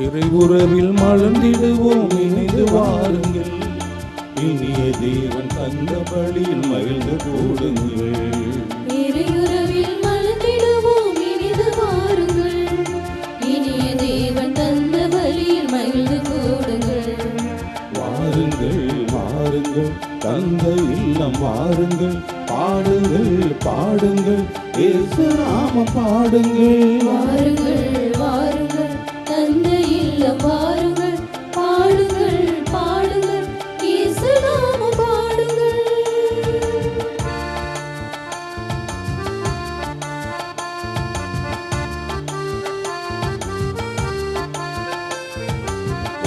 இறையுறவில் மலர்ந்திடுவோம், இணைந்து வாருங்கள். இனிய தேவன் தந்த பலியில் மகிழ்ந்து கூடுங்கள். இறையுறவில் மலர்ந்திடுவோம், இணைந்து வாருங்கள். இனிய தேவன் தந்த பலியில் மகிழ்ந்து கூடுங்கள். வாருங்கள் வாருங்கள், தந்த இல்லம் வாருங்கள். பாடுங்கள் பாடுங்கள், இயேசு நாமம் பாடுங்கள். வாருங்கள் வாருங்கள், தந்த இல்லம் வாருங்கள். பாடுங்கள் பாடுங்கள், இயேசு நாமம் பாடுங்கள்.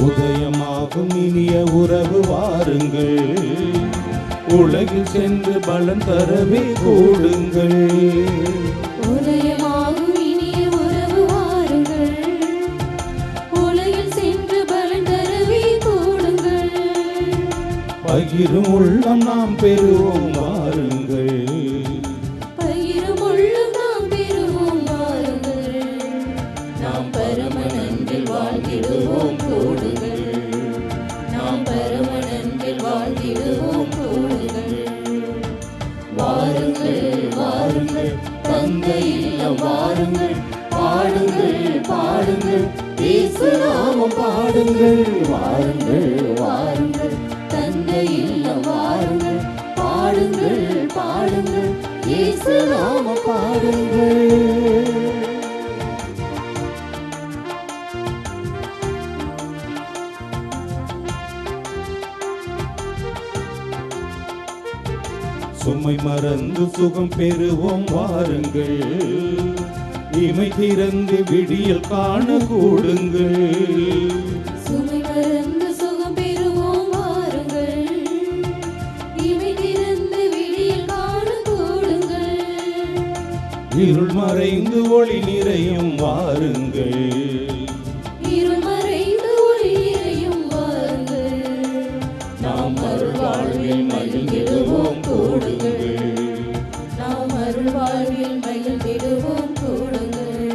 உதயமாகும் இனிய உறவு வாருங்கள். உலகில் சென்று பலன் தரவே கூடுங்கள். உதயமாகும் இனிய உறவு வாருங்கள். உலகில் சென்று பலன் தரவே கூடுங்கள். பகிரும் உள்ளம் நாம் பெறுவோம் வாருங்கள். பகிரும் உள்ளம் நாம் பெறுவோம் வாருங்கள். நாம் பரம நன்றில் வாழ்ந்திடுவோம் கூடுங்கள். நாம் பரம நன்றில் வாழ்ந்திடுவோம் கூடுங்கள். வாருங்கள் வாருங்கள், தந்த இல்லம் வாருங்கள். பாடுங்கள் பாடுங்கள், இயேசு நாமம் பாடுங்கள். வாருங்கள் வாருங்கள், தந்த இல்லம் வாருங்கள். பாடுங்கள் பாடுங்கள், இயேசு நாமம் பாடுங்கள். சுமை மறந்து சுகம் பெறுவோம் வாருங்கள். இமை திறந்து விடியல் காண கூடுங்கள். சுமை மறந்து சுகம் பெறுவோம் வாருங்கள். இமை திறந்து விடியல் காண கூடுங்கள். இருள் மறைந்து ஒளி நிறையும் வாருங்கள். இருள் மறைந்து ஒளி நிறையும் வாருங்கள். நாம் அருள் வாழ்வில் மகிழ்ந்திடுவோம் கூடுங்கள். நாம் அருள் வாழ்வில் மகிழ்ந்திடுவோம் கூடுங்கள்.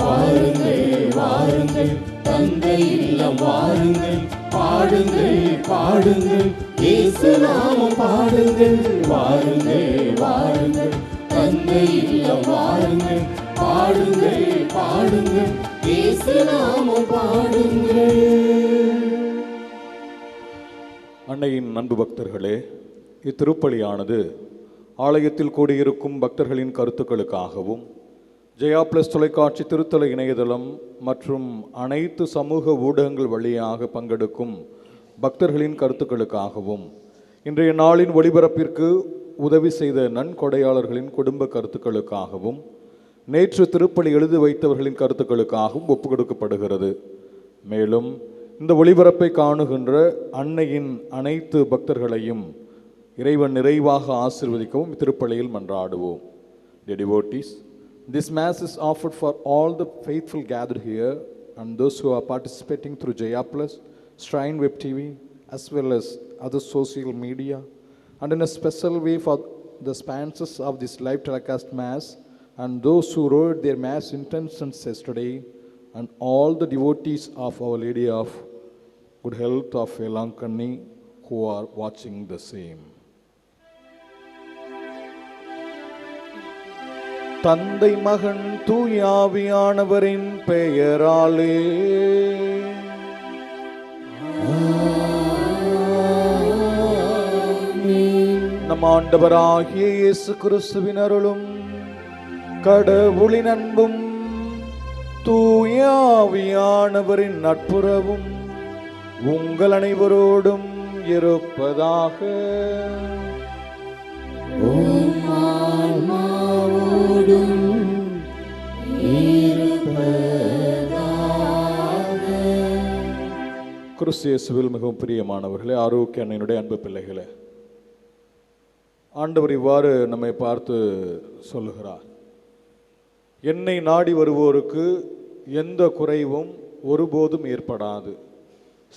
வாருங்கள் வாருங்கள், தந்த இல்லம் வாருங்கள். பாடுங்கள் பாடுங்கள், இயேசு நாமம் பாடுங்கள். வாருங்கள் வாருங்கள், தந்த இல்லம் வாருங்கள். பாடுங்கள் பாடுங்கள், இயேசு நாமம் பாடுங்கள். அன்னையின் அன்பு பக்தர்களே, இத்திருப்பலியானது ஆலயத்தில் கூடியிருக்கும் பக்தர்களின் கருத்துக்களுக்காகவும், ஜெயா பிளஸ் தொலைக்காட்சி திருத்தல இணையதளம் மற்றும் அனைத்து சமூக ஊடகங்கள் வழியாக பங்கெடுக்கும் பக்தர்களின் கருத்துக்களுக்காகவும், இன்றைய நாளின் ஒளிபரப்பிற்கு உதவி செய்த நன்கொடையாளர்களின் குடும்ப கருத்துக்களுக்காகவும், நேற்று திருப்பலி எழுதி வைத்தவர்களின் கருத்துக்களுக்காகவும் ஒப்புக்கொடுக்கப்படுகிறது. மேலும் இந்த ஒளிபரப்பை காணுகின்ற அன்னையின் அனைத்து பக்தர்களையும் இறைவன் நிறைவாக ஆசீர்வதிக்கவும் திருப்பலியில் மன்றாடுவோம். Dear devotees, this mass is offered for all the faithful gathered here and those who are participating through Jaya Plus, Shrine Web TV, as well as other social media, and in a special way for the sponsors of this live telecast mass and those who wrote their mass intentions yesterday, and all the devotees of Our Lady of Good Health of Velankanni who are watching the same. தந்தை மகன் தூயாவியானவரின் பெயராலே நம் ஆண்டவராகிய இயேசு கிறிஸ்துவின் அருளும் கடவுளின் அன்பும் தூயாவியானவரின் நட்புறவும் உங்கள் அனைவரோடும் இருப்பதாக. கிறிஸ்து இயேசுவில் மிகவும் பிரியமானவர்களே, ஆரோக்கிய அன்னையினுடைய அன்பு பிள்ளைகளே, ஆண்டவர் இவ்வாறு நம்மை பார்த்து சொல்லுகிறார். என்னை நாடி வருவோருக்கு எந்த குறைவும் ஒருபோதும் ஏற்படாது.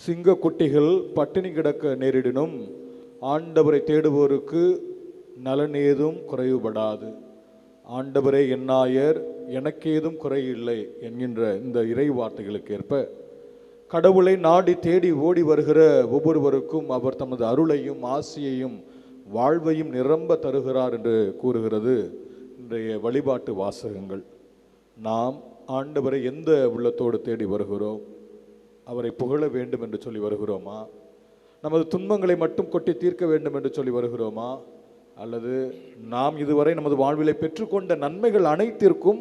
சிங்க குட்டிகள் பட்டினி கிடக்க நேரிடினும் ஆண்டவரை தேடுவோருக்கு நலன் ஏதும் குறைவுபடாது. ஆண்டவரே என்னாயர் எனக்கேதும் குறையில்லை என்கின்ற இந்த இறை வார்த்தைகளுக்கு ஏற்ப கடவுளை நாடி தேடி ஓடி வருகிற ஒவ்வொருவருக்கும் அவர் தமது அருளையும் ஆசியையும் வாழ்வையும் நிரம்ப தருகிறார் என்று கூறுகிறது இன்றைய வழிபாட்டு வாசகங்கள். நாம் ஆண்டவரை எந்த உள்ளத்தோடு தேடி வருகிறோம்? அவரை புகழ வேண்டும் என்று சொல்லி வருகிறோமா? நமது துன்பங்களை மட்டும் கொட்டி தீர்க்க வேண்டும் என்று சொல்லி வருகிறோமா? அல்லது நாம் இதுவரை நமது வாழ்விலை பெற்றுக்கொண்ட நன்மைகள் அனைத்திற்கும்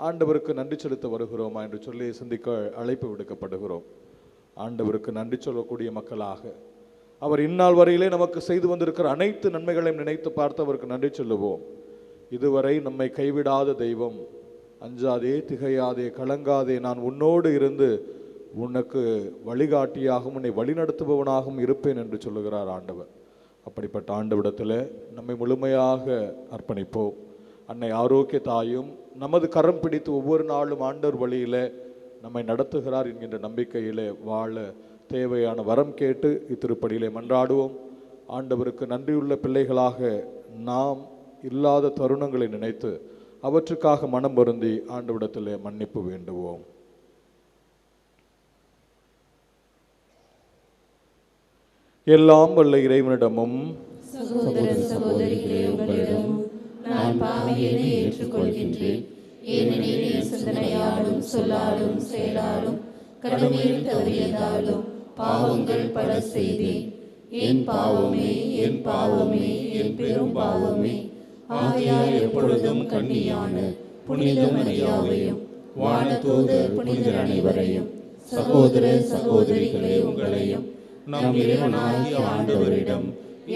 ஆண்டவருக்கு நன்றி செலுத்த வருகிறோமா என்று சொல்லி சிந்திக்க அழைப்பு விடுக்கப்படுகிறோம். ஆண்டவருக்கு நன்றி சொல்லக்கூடிய மக்களாக அவர் இந்நாள் வரையிலே நமக்கு செய்து வந்திருக்கிற அனைத்து நன்மைகளையும் நினைத்து பார்த்து அவருக்கு நன்றி சொல்லுவோம். இதுவரை நம்மை கைவிடாத தெய்வம், அஞ்சாதே திகையாதே கலங்காதே, நான் உன்னோடு இருந்து உனக்கு வழிகாட்டியாகவும் உன்னை வழிநடத்துபவனாகவும் இருப்பேன் என்று சொல்லுகிறார் ஆண்டவர். அப்படிப்பட்ட ஆண்டவிடத்தில் நம்மை முழுமையாக அர்ப்பணிப்போம். அன்னை ஆரோக்கிய தாயும் நமது கரம் பிடித்து ஒவ்வொரு நாளும் ஆண்டவர் வழியில் நம்மை நடத்துகிறார் என்கின்ற நம்பிக்கையிலே வாழ தேவையான வரம் கேட்டு இத்திருப்படியிலே மன்றாடுவோம். ஆண்டவருக்கு நன்றியுள்ள பிள்ளைகளாக நாம் இல்லாத தருணங்களை நினைத்து அவற்றுக்காக மனம் வருந்தி ஆண்டவிடத்திலே மன்னிப்பு வேண்டுவோம். எல்லாம் வல்ல இறைவனிடமும் சகோதர சகோதரிகளே, உங்களிடம் நான் பாவியனை ஏற்றுக்கொள்கின்றேன். ஏனெனில் என் சிந்தனையாலும் சொல்லாலும் செயலாலும் கடமையில் தவறியதாலும் பாவங்கள் பல செய்தேன். என் பாவமே, என் பாவமே, என் பெரும் பாவமே. ஆகையால் எப்பொழுதும் கன்னியான புனித மரியாவையும் வானதூதர் புனிதர் அனைவரையும் சகோதர சகோதரிகளே உங்களையும் நம் இறைவனாகிய ஆண்டவரிடம்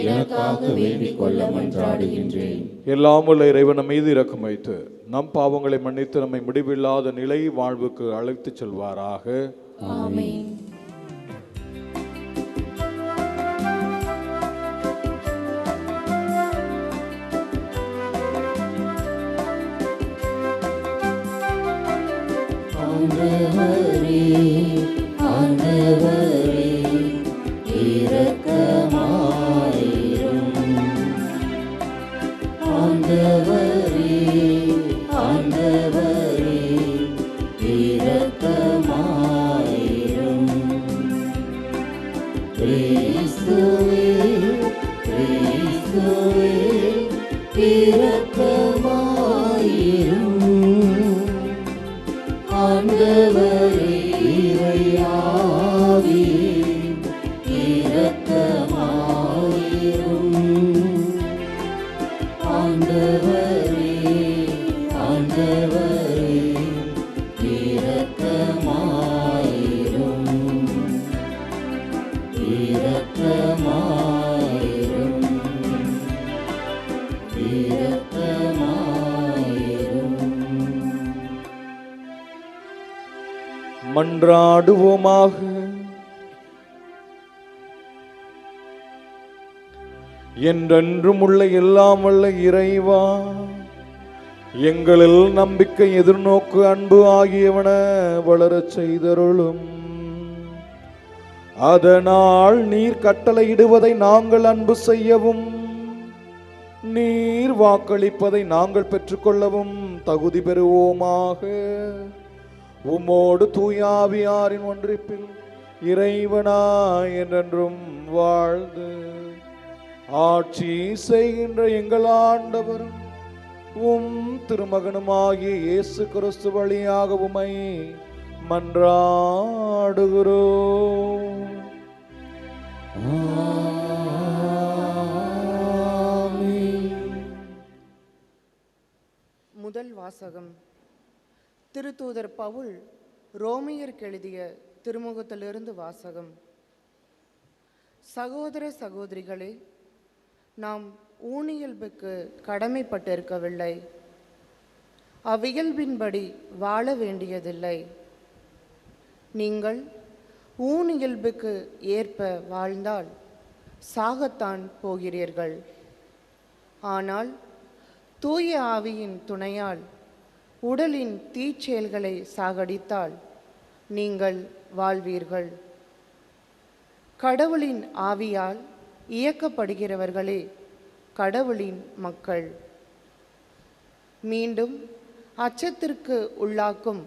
எனக்காக வேண்டிக் கொள்ள மன்றாடுகின்றேன். எல்லாம் உள்ள இறைவன் நம் மீது இரக்கம் வைத்து நம் பாவங்களை மன்னித்து நம்மை முடிவில்லாத நிலை வாழ்வுக்கு அழைத்து செல்வாராக. ஆமென். ஆண்டவரே, ஆண்டவரே, இரக்கமாயிரும். ஆண்டவரே, ஆண்டவரே, இரக்கமாயிரும். கிறிஸ்துவே, கிறிஸ்துவே, இரக்கமாயிரும். ஆண்டவரே, இறையாவியே, இரக்கமாயிரும். ஆண்டவரே, ஆண்டவரே, இரக்கமாயிரும். இரக்கமாயிரும். இரக்கமாயிரும். மன்றாடுவோமாக. என்றென்றும் உள்ள எல்லாம் வல்ல இறைவா, எங்களில் நம்பிக்கை, எதிர்நோக்கு, அன்பு ஆகியவன வளரச் செய்தருளும். அதனால் நீர் கட்டளையிடுவதை நாங்கள் அன்பு செய்யவும், நீர் வாக்களிப்பதை நாங்கள் பெற்றுக்கொள்ளவும் தகுதி பெறுவோமாக. உம்மோடு தூயாவியாரின் ஒன்றிப்பில் இறைவனாய் என்றென்றும் வாழ்ந்து ஆட்சி செய்கின்ற எங்கள் ஆண்டவரும் உம் திருமகனுமாகிய இயேசு கிறிஸ்து வழியாக உம்மை மன்றாடுகிறோம். முதல் வாசகம். திருத்தூதர் பவுல் ரோமையருக்கு எழுதிய திருமுகத்திலிருந்து வாசகம். சகோதர சகோதரிகளே, நாம் ஊனியல்புக்கு கடமைப்பட்டிருக்கவில்லை, அவ்வியல்பின்படி வாழ வேண்டியதில்லை. நீங்கள் ஊனியல்புக்கு ஏற்ப வாழ்ந்தால் சாகத்தான் போகிறீர்கள். ஆனால் தூய ஆவியின் துணையால் உடலின் தீச்செயல்களை சாகடித்தால் நீங்கள் வாழ்வீர்கள். கடவுளின் ஆவியால் இயக்கப்படுகிறவர்களே கடவுளின் மக்கள். மீண்டும் அச்சத்திற்கு உள்ளாக்கும்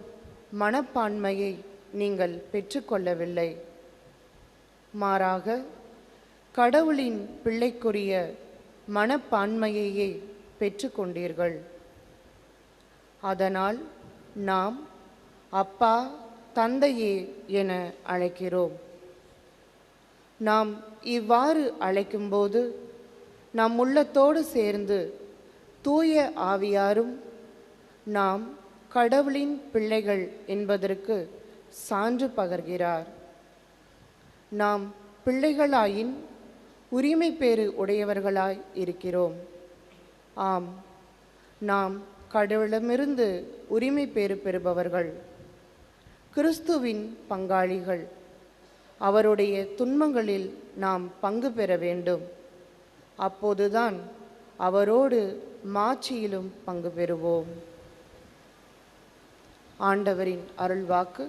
மனப்பான்மையை நீங்கள் பெற்றுக்கொள்ளவில்லை. மாறாக கடவுளின் பிள்ளைக்குரிய மனப்பான்மையையே பெற்றுக்கொண்டீர்கள். அதனால் நாம் அப்பா, தந்தையே என அழைக்கிறோம். நாம் இவ்வாறு அழைக்கும்போது நம் உள்ளத்தோடு சேர்ந்து தூய ஆவியாரும் நாம் கடவுளின் பிள்ளைகள் என்பதற்கு சான்று பகர்கிறார். நாம் பிள்ளைகளாயின் உரிமை பேறு உடையவர்களாய் இருக்கிறோம். ஆம், நாம் கடவுளிடமிருந்து உரிமை பேறு பெறுபவர்கள், கிறிஸ்துவின் பங்காளிகள். அவருடைய துன்பங்களில் நாம் பங்கு பெற வேண்டும். அப்போதுதான் அவரோடு மாட்சியிலும் பங்கு பெறுவோம். ஆண்டவரின் அருள்வாக்கு.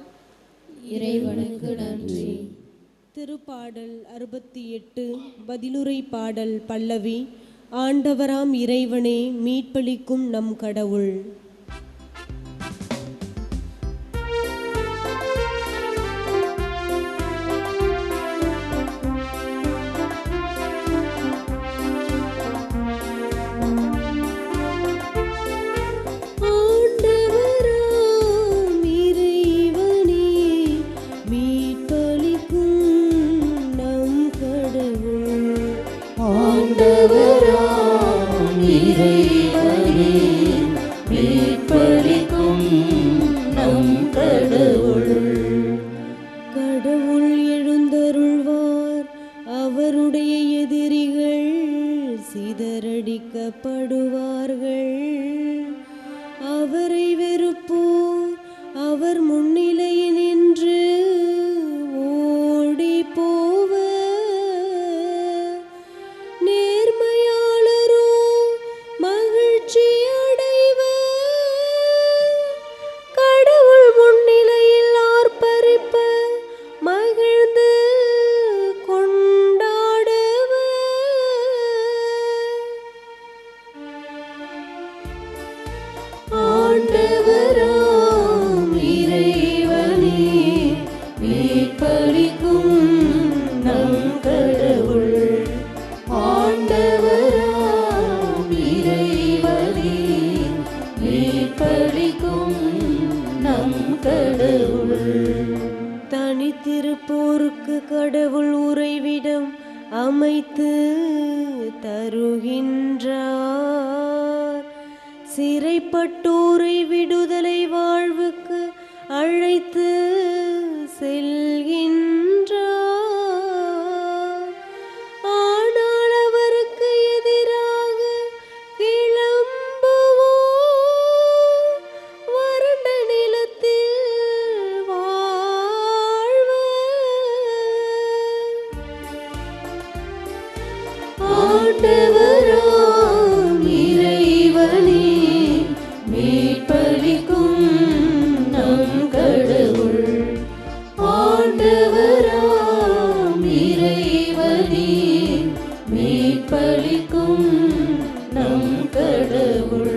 இறைவனுக்கு நன்றி. திருப்பாடல் 68 பதிலுரை பாடல் பல்லவி. ஆண்டவராம் இறைவனே, மீட்பளிக்கும் நம் கடவுள். கடவுள் எழுந்தருள்வார், அவருடைய எதிரிகள் சிதறடிக்கப்படுவார்கள். அவரை வெறுப்போர் அவர் முன்னிலையில் நின்று ஓடி போவர். நேர்மையாளரோ மகிழ்ச்சி அடைவர். கடவுள் முன்னிலையில் ஆர்ப்பரிப்ப மகிழ்ந்து கொண்டாடுவர். ஆண்டவராம் இறைவனே, மீட்பளிக்கும் நம் கடவுள். ஆண்டவராம் இறைவனே, மீட்பளிக்கும் நம் கடவுள். தனித்திருப்போருக்கு கடவுள் உறைவிடம் அமைத்து தருகின்றார். சிறைப்பட்டோரை விடுதலை வாழ்வுக்கு அழைத்து செல்கின்றார். ஆனால் அவருக்கு எதிராக கிளம்புவோர் வறண்ட நிலத்தில் வாழ்வர். ஆண்டவராம் இறைவனே, மீட்பளிக்கும் நம் கடவுள். ஆண்டவராம் இறைவனே, மீட்பளிக்கும் நம் கடவுள்.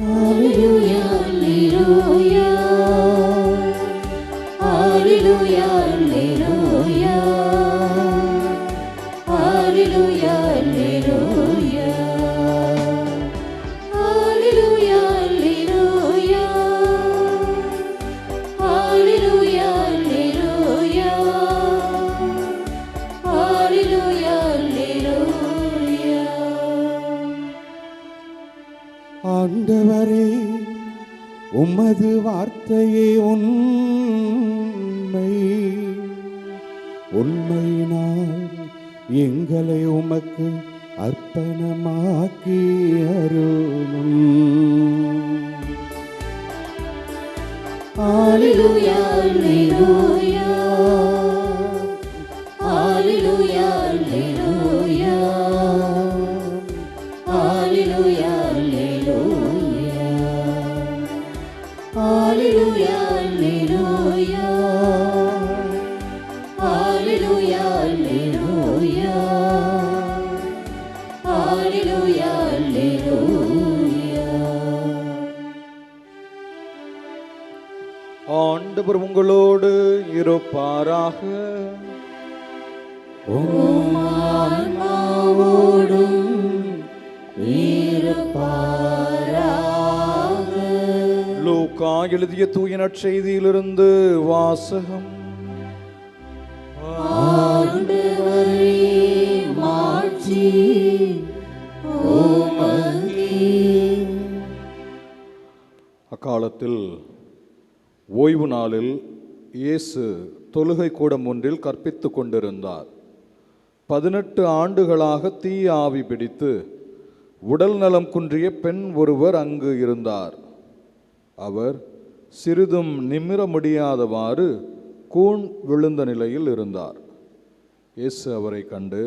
Alleluia, alleluia. Alleluia, alleluia. Alleluia, alleluia. Alleluia, alleluia. Alleluia, alleluia. Alleluia, alleluia. ஆண்டவரே, உமது வார்த்தையே உண்மை. உண்மையினால் எங்களை உமக்கு அர்ப்பணமாக்கி அருளும். Alleluia, alleluia. ஆண்டவர் உங்களோடு இருப்பாராக. லூக்கா எழுதிய தூய நற்செய்தியிலிருந்து வாசகம். அக்காலத்தில் ஓய்வு நாளில் இயேசு தொழுகை கூடம் ஒன்றில் கற்பித்துக் கொண்டிருந்தார். 18 ஆண்டுகளாக தீய ஆவி பிடித்து உடல் நலம் குன்றிய பெண் ஒருவர் அங்கு இருந்தார். அவர் சிறிதும் நிமிர முடியாதவாறு கூன் விழுந்த நிலையில் இருந்தார். இயேசு அவரை கண்டு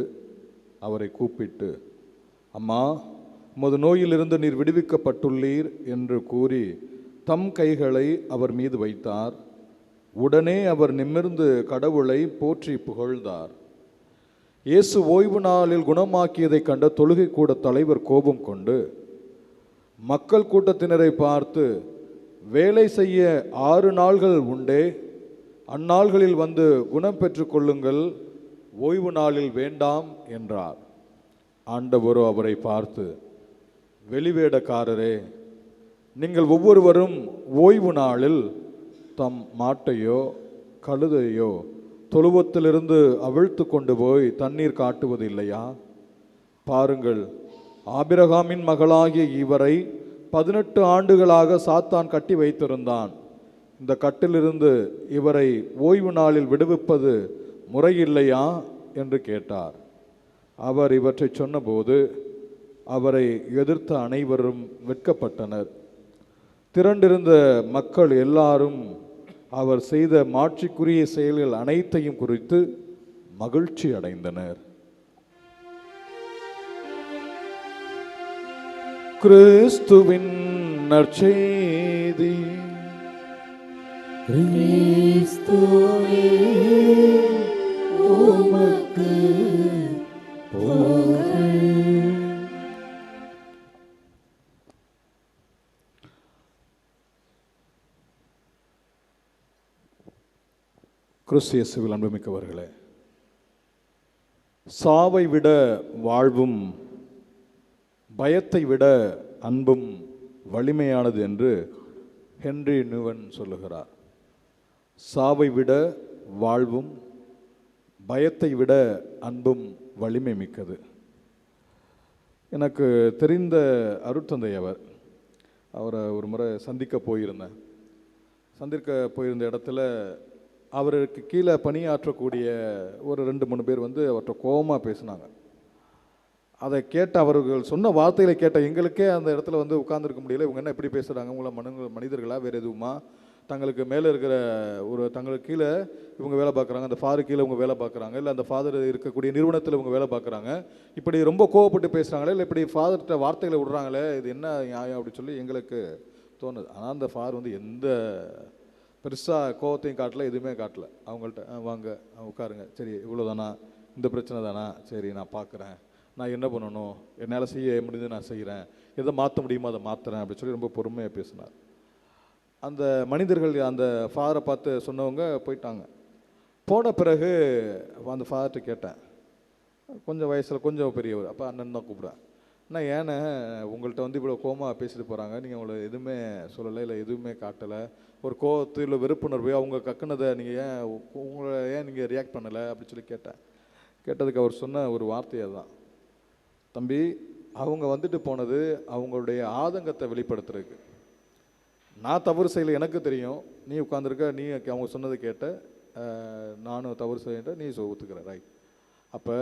அவரை கூப்பிட்டு, அம்மா, உமது நோயிலிருந்து நீர் விடுவிக்கப்பட்டுள்ளீர் என்று கூறி தம் கைகளை அவர் மீது வைத்தார். உடனே அவர் நிமிர்ந்து கடவுளை போற்றி புகழ்ந்தார். இயேசு ஓய்வு நாளில் குணமாக்கியதை கண்ட தொழுகை கூட தலைவர் கோபம் கொண்டு மக்கள் கூட்டத்தினரை பார்த்து, வேலை செய்ய 6 நாள்கள் உண்டே, அந்நாள்களில் வந்து குணம் பெற்று கொள்ளுங்கள், ஓய்வு நாளில் வேண்டாம் என்றார். ஆண்டவரோ அவரை பார்த்து, வெளிவேடக்காரரே, நீங்கள் ஒவ்வொருவரும் ஓய்வு நாளில் தம் மாட்டையோ கழுதையோ தொழுவத்திலிருந்து அவிழ்த்து கொண்டு போய் தண்ணீர் காட்டுவது இல்லையா? பாருங்கள், ஆபிரகாமின் மகளாகிய இவரை 18 ஆண்டுகளாக சாத்தான் கட்டி வைத்திருந்தான். இந்த கட்டிலிருந்து இவரை ஓய்வு நாளில் விடுவிப்பது முறையில்லையா என்று கேட்டார். அவர் இவற்றை சொன்னபோது அவரை எதிர்த்த அனைவரும் வெட்கப்பட்டனர். திரண்டிருந்த மக்கள் எல்லாரும் அவர் செய்த மாட்சிக்குரிய செயல்கள் அனைத்தையும் குறித்து மகிழ்ச்சி அடைந்தனர். கிறிஸ்துவின் நற்செய்தி. கிறிஸ்துவே உமக்கு புகழ். கிறிஸ்து இயேசுவில் அன்புமிக்கவர்களே, சாவை விட வாழ்வும் பயத்தை விட அன்பும் வலிமையானது என்று ஹென்றி நியூவன் சொல்லுகிறார். சாவை விட வாழ்வும் பயத்தை விட அன்பும் வலிமை மிக்கது. எனக்கு தெரிந்த அருட்தந்தை அவரை ஒரு முறை சந்திக்க போயிருந்த இடத்துல அவருக்கு கீழே பணியாற்றக்கூடிய ஒரு 2-3 பேர் வந்து அவர்கிட்ட கோபமாக பேசினாங்க. அதை கேட்ட அவர்கள் சொன்ன வார்த்தைகளை கேட்ட எங்களுக்கே அந்த இடத்துல வந்து உட்கார்ந்துருக்க முடியல. இவங்க என்ன எப்படி பேசுகிறாங்க? உங்களை மனிதர்களா வேறு எதுவுமா? தங்களுக்கு மேலே இருக்கிற தங்களுக்கு கீழே இவங்க வேலை பார்க்குறாங்க, அந்த ஃபாதர் கீழே இவங்க வேலை பார்க்குறாங்க, இல்லை அந்த ஃபாதர் இருக்கக்கூடிய நிறுவனத்தில் இவங்க வேலை பார்க்குறாங்க, இப்படி ரொம்ப கோவப்பட்டு பேசுகிறாங்களே, இல்லை இப்படி ஃபாதர்கிட்ட வார்த்தைகளை விடுறாங்களே, இது என்ன நியாயம் அப்படின்னு சொல்லி எங்களுக்கு தோணுது. ஆனால் அந்த ஃபாதர் வந்து எந்த பெருசாக கோவத்தையும் காட்டல, எதுவுமே காட்டல. அவங்கள்ட்ட வாங்க உட்காருங்க, சரி இவ்வளோதானா, இந்த பிரச்சனை தானா, சரி நான் பார்க்குறேன், நான் என்ன பண்ணணும், என்னால் செய்ய முடிஞ்சது நான் செய்கிறேன், எதை மாற்ற முடியுமோ அதை மாற்றுறேன் அப்படின்னு சொல்லி ரொம்ப பொறுமையாக பேசினார். அந்த மனிதர்கள் அந்த ஃபாதரை பார்த்து சொன்னவங்க போயிட்டாங்க. போன பிறகு அந்த ஃபாதர்கிட்ட கேட்டேன், கொஞ்சம் வயசில் கொஞ்சம் பெரியவர், அப்போ அண்ணன் தான் கூப்பிடுவேன், நான் ஏன்னா உங்கள்கிட்ட வந்து இவ்வளோ கோவமாக பேசிட்டு போகிறாங்க, நீங்கள் உங்களை எதுவுமே சொல்லலை, இல்லை எதுவுமே காட்டலை, ஒரு கோவத்தில் வெறுப்புணர்வு அவங்க கக்குனதை நீங்கள் உங்களை நீங்கள் ரியாக்ட் பண்ணலை அப்படின்னு சொல்லி கேட்டதுக்கு அவர் சொன்ன ஒரு வார்த்தையை தான், தம்பி அவங்க வந்துட்டு போனது அவங்களுடைய ஆதங்கத்தை வெளிப்படுத்துறதுக்கு, நான் தவறு செய்யலை எனக்கு தெரியும், நீ உட்காந்துருக்க, நீ அவங்க சொன்னதை கேட்ட, நானும் தவறு செய்ய நீ ஒத்துக்கிற ரைட், அப்போ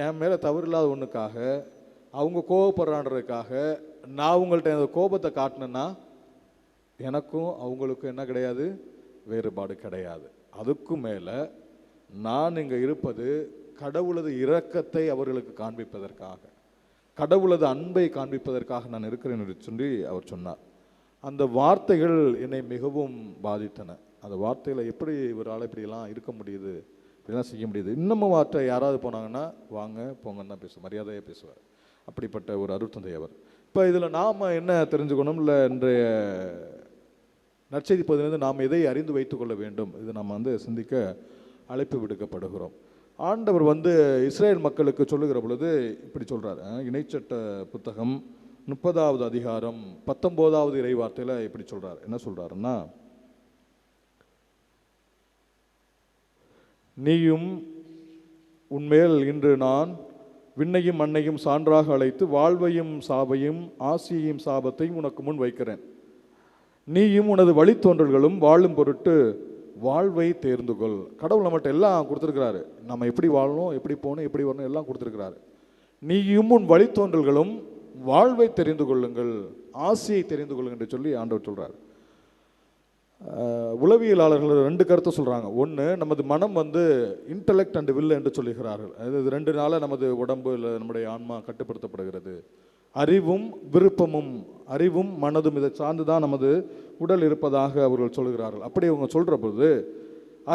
என் மேலே தவறு இல்லாத ஒன்றுக்காக அவங்க கோபப்படுறான்றதுக்காக நான் அவங்கள்ட்ட அந்த கோபத்தை காட்டினேன்னா எனக்கும் அவங்களுக்கும் என்ன கிடையாது, வேறுபாடு கிடையாது. அதுக்கும் மேலே நான் இங்கே இருப்பது கடவுளது இரக்கத்தை அவர்களுக்கு காண்பிப்பதற்காக, கடவுளது அன்பை காண்பிப்பதற்காக நான் இருக்கிறேன் என்று சொல்லி அவர் சொன்னார். அந்த வார்த்தைகள் என்னை மிகவும் பாதித்தன. அந்த வார்த்தையில் எப்படி இவரால் இப்படியெல்லாம் இருக்க முடியுது, இப்படிலாம் செய்ய முடியுது. இன்னமும் வார்த்தை யாராவது போனாங்கன்னா வாங்க போங்கன்னு தான் பேசுவார், மரியாதையாக பேசுவார். அப்படிப்பட்ட ஒரு அருட்தந்தை அவர். இப்போ இதில் நாம் என்ன தெரிஞ்சுக்கணும், இல்லை இன்றைய நற்செய்தி பகுதியிலிருந்து நாம் எதை அறிந்து வைத்துக் கொள்ள வேண்டும், இது நம்ம வந்து சிந்திக்க அழைப்பு விடுக்கப்படுகிறோம். ஆண்டவர் வந்து இஸ்ரேல் மக்களுக்கு சொல்லுகிற பொழுது இப்படி சொல்கிறார். இணைச்சட்ட புத்தகம் 30வது அதிகாரம் 19வது இறைவார்த்தையில் இப்படி சொல்கிறார். என்ன சொல்கிறாருன்னா, நீயும் உன்மேல் இன்று நான் விண்ணையும் மண்ணையும் சான்றாக அழைத்து வாழ்வையும் சாபையும் ஆசியையும் சாபத்தையும் உனக்கு முன் வைக்கிறேன். நீயும் உனது வழித்தோன்றல்களும் வாழும் பொருட்டு வாழ்வை தேர்ந்து கொள். கடவுள் நம்மகிட்ட எல்லாம் கொடுத்துருக்கிறாரு. நம்ம எப்படி வாழணும், எப்படி போகணும், எப்படி வரணும் எல்லாம் கொடுத்துருக்கிறாரு. நீயும் உன் வழித்தோன்றல்களும் வாழ்வை தெரிந்து கொள்ளுங்கள், ஆசையை தெரிந்து கொள்ளுங்கள் என்று சொல்லி ஆண்டவர் சொல்கிறார். உளவியலாளர்கள் 2 கருத்தை சொல்கிறாங்க. ஒன்று, நமது மனம் வந்து இன்டலெக்ட் அண்ட் வில் என்று சொல்லுகிறார்கள். அது 2 நாளாக நமது உடம்பு இல்லை நம்முடைய ஆன்மா கட்டுப்படுத்தப்படுகிறது. அறிவும் விருப்பமும், அறிவும் மனதும் இதை சார்ந்து தான் நமது உடல் இருப்பதாக அவர்கள் சொல்கிறார்கள். அப்படி அவங்க சொல்கிற போது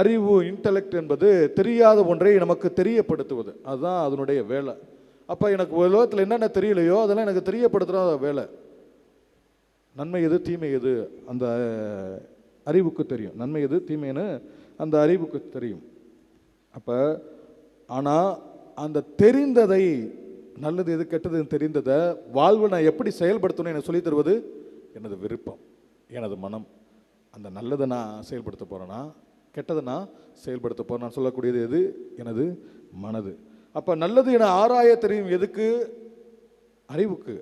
அறிவு இன்டலெக்ட் என்பது தெரியாத ஒன்றை நமக்கு தெரியப்படுத்துவது, அதுதான் அதனுடைய வேலை. அப்போ எனக்கு உலகத்தில் என்னென்ன தெரியலையோ அதெல்லாம் எனக்கு தெரியப்படுத்துகிற வேலை. நன்மை எது தீமை எது அந்த அறிவுக்கு தெரியும், நன்மை எது தீமைன்னு அந்த அறிவுக்கு தெரியும். அப்போ ஆனால் அந்த தெரிந்ததை, நல்லது எது கெட்டது தெரிந்ததை வாழ்வை நான் எப்படி செயல்படுத்தணும் எனக்கு சொல்லித் தருவது எனது விருப்பம், எனது மனம். அந்த நல்லதை நான் செயல்படுத்த போகிறேன்னா கெட்டதை நான் செயல்படுத்த போகிறேன் நான் சொல்லக்கூடியது எது, எனது மனது. அப்போ நல்லது என ஆராய தெரியும் எதுக்கு, அறிவுக்கு.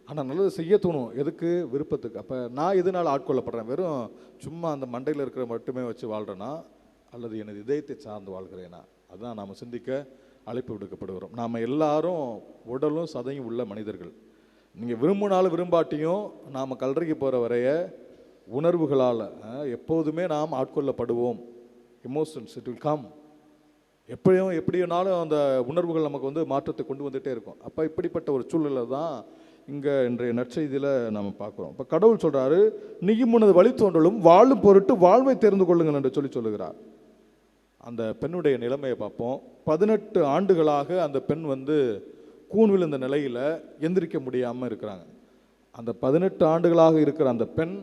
ஆனால் நல்லது செய்ய தோணும் எதுக்கு, விருப்பத்துக்கு. அப்போ நான் எதனால் ஆட்கொள்ளப்படுறேன், வெறும் சும்மா அந்த மண்டையில் இருக்கிற மட்டுமே வச்சு வாழ்கிறேன்னா அல்லது எனது இதயத்தை சார்ந்து வாழ்கிறேனா, அதுதான் நாம் சிந்திக்க அழைப்பு விடுக்கப்படுகிறோம். நாம் எல்லாரும் உடலும் சதையும் உள்ள மனிதர்கள். நீங்கள் விரும்பினாலும் விரும்பாட்டியும் நாம் கல்லறைக்கு போகிற வரைய உணர்வுகளால் எப்போதுமே நாம் ஆட்கொள்ளப்படுவோம். Emotions it will come. எப்படினாலும் அந்த உணர்வுகள் நமக்கு வந்து மாற்றத்தை கொண்டு வந்துகிட்டே இருக்கும். அப்போ இப்படிப்பட்ட ஒரு சூழ்நிலை தான் இங்கே இன்றைய நற்செய்தியில் நம்ம பார்க்குறோம். இப்போ கடவுள் சொல்கிறாரு, நீயும் உனது வழித்தோன்றலும் வாழும் பொருட்டு வாழ்வை தெரிந்து கொள்ளுங்கள் என்று சொல்லுகிறார். அந்த பெண்ணுடைய நிலைமையை பார்ப்போம். 18 ஆண்டுகளாக அந்த பெண் வந்து கூன் விழுந்த நிலையில் எந்திரிக்க முடியாமல் இருக்கிறாங்க. அந்த 18 ஆண்டுகளாக இருக்கிற அந்த பெண்